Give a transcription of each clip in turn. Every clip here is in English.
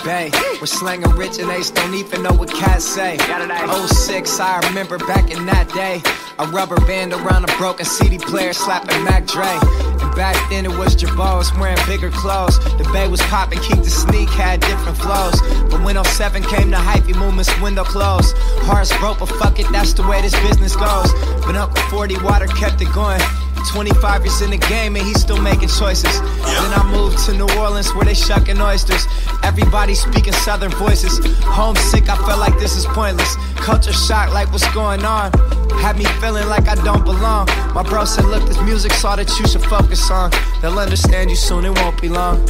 bay. We're slanging rich and Ace don't even know what cats say. 06, I remember back in that day. A rubber band around a broken CD player slapping Mac Dre. And back then it was Jabos wearing bigger clothes. The bay was popping, Keep the Sneak had different flows. But when 07 came to hypey movements, window closed. Hearts broke, but fuck it, that's the way this business goes. But Uncle 40 Water kept it going. 25 years in the game and he's still making choices. Then I moved to New Orleans where they shucking oysters. Everybody speaking southern voices. Homesick, I felt like this is pointless. Culture shock, like what's going on? Had me feeling like I don't belong. My bro said, look, this music's all that you should focus on. They'll understand you soon, it won't be long.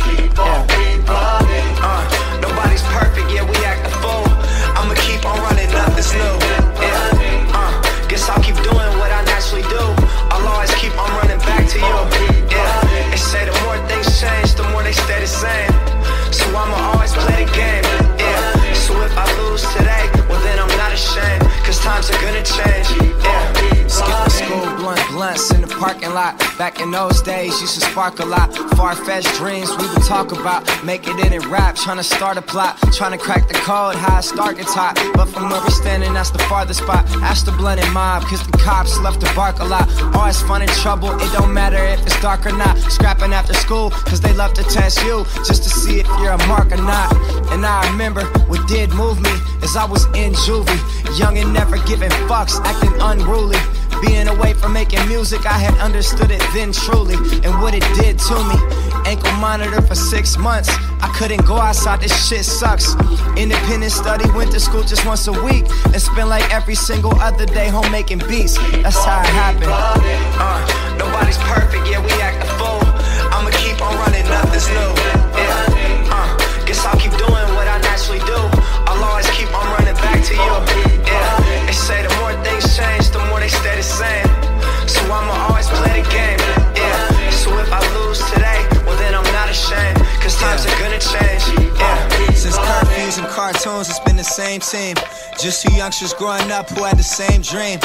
Nobody's perfect, yeah, we act a fool. I'ma keep on running, nothing's new. Guess I'll keep doing what I naturally do. I'll always keep on running back to you. Yeah, they say the more things change, the more they stay the same. So I'ma always play the game. Yeah, so if I lose today, well then I'm not ashamed. Cause times are gonna change. Yeah, skipping school, blunts in the parking lot. Back in those days, used to spark a lot. Far-fetched dreams we would talk about. Make it in rap, trying to start a plot. Trying to crack the code, how I start gets hot. But from where we're standing, that's the farthest spot. Ask the blunted mob, cause the cops left to bark a lot. Always fun and trouble, it don't matter if it's dark or not. Scrapping after school, cause they love to test you. Just to see if you're a mark or not. And I remember what did move me is I was in juvie. Young and never giving fucks, acting unruly. Being away from making music, I had understood it then truly. And what it did to me. Ankle monitor for 6 months. I couldn't go outside, this shit sucks. Independent study, went to school just once a week. And spent like every single other day home making beats. That's how it happened. Nobody's perfect, yeah, we act a fool. I'ma keep on running, nothing's new. Yeah, guess I'll keep doing what I naturally do. I'll always keep on running back to you. Yeah, they say the more things change, the more they stay the same. So I'ma always play the game. Yeah, so if I lose today, well then I'm not ashamed. Cause times are gonna change. Yeah, since curfews and cartoons, it's been the same team. Just two youngsters growing up who had the same dream.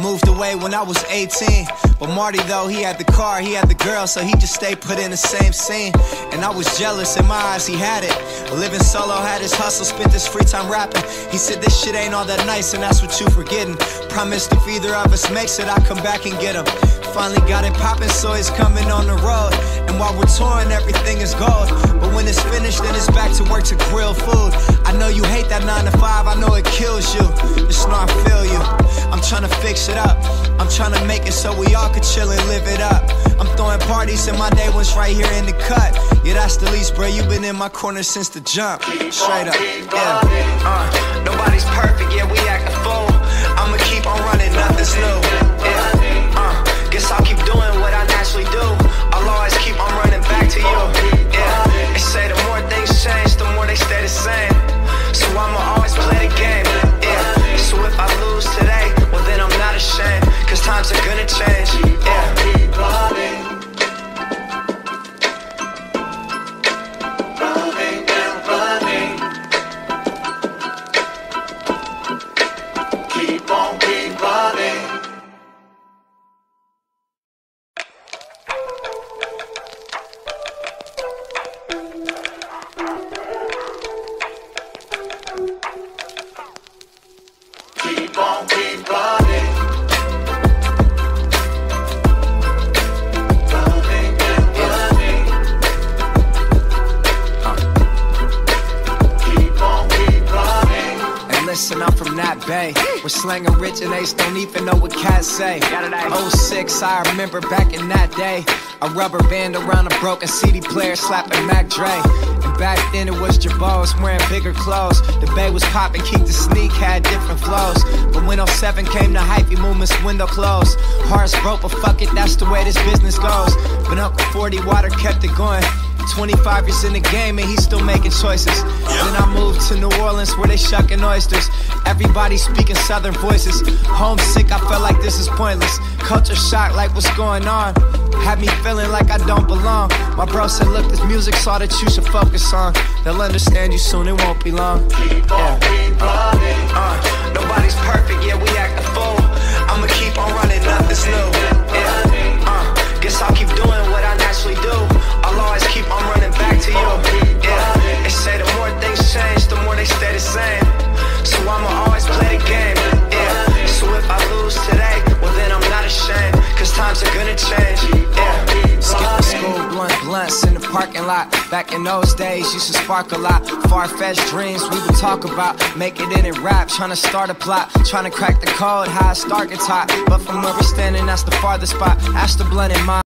Moved away when I was 18. But Marty though, he had the car, he had the girl, so he just stayed put in the same scene. And I was jealous, in my eyes he had it. Living solo, had his hustle, spent his free time rapping. He said this shit ain't all that nice and that's what you forgetting. Promised if either of us makes it, I'll come back and get him. Finally got it poppin', so he's coming on the road. And while we're touring, everything is gold. But when it's finished, then it's back to work to grill food. I know you hate that 9 to 5, I know it kills you. Just know I feel you. I'm tryna fix it up. I'm tryna make it so we all could chill and live it up. I'm throwing parties and my day one's right here in the cut. Yeah, that's the least, bro. You been in my corner since the jump. Straight up, yeah. Nobody's perfect, yeah, we act a fool. I'ma keep on running, nothing's new. Yeah, guess I'll keep doing what I naturally do. I'll always keep on running back to you. Yeah, they say the more things change, the more they stay the same. So I'ma always play the game. Yeah, so if I lose today, well then I'm not ashamed. Cause times are gonna change. Yeah. We're slanging rich and Ace don't even know what cats say. 06, I remember back in that day. A rubber band around a broken CD player slapping Mac Dre. And back then it was Jabos wearing bigger clothes. The bay was popping, Keep the Sneak had different flows. But when 07 came to hypey movements, window closed. Hearts broke, but fuck it, that's the way this business goes. But Uncle 40 Water kept it going. 25 years in the game and he's still making choices. Then I moved to New Orleans where they shucking oysters. Everybody speaking southern voices. Homesick, I felt like this is pointless. Culture shock, like what's going on? Had me feeling like I don't belong. My bro said, look, this music's all that you should focus on. They'll understand you soon, it won't be long. Yeah. Nobody's perfect, yeah, we act a fool. I'ma keep on running, nothing's new. Yeah. Guess I'll keep doing what I naturally do. I'll always keep on running back to you. Yeah, they say the more things change, the parking lot. Back in those days, used to spark a lot. Far-fetched dreams we would talk about. Making it in rap, trying to start a plot. Trying to crack the code, how I start gets hot. But from where we're standing, that's the farthest spot. Ash the blunt in mind.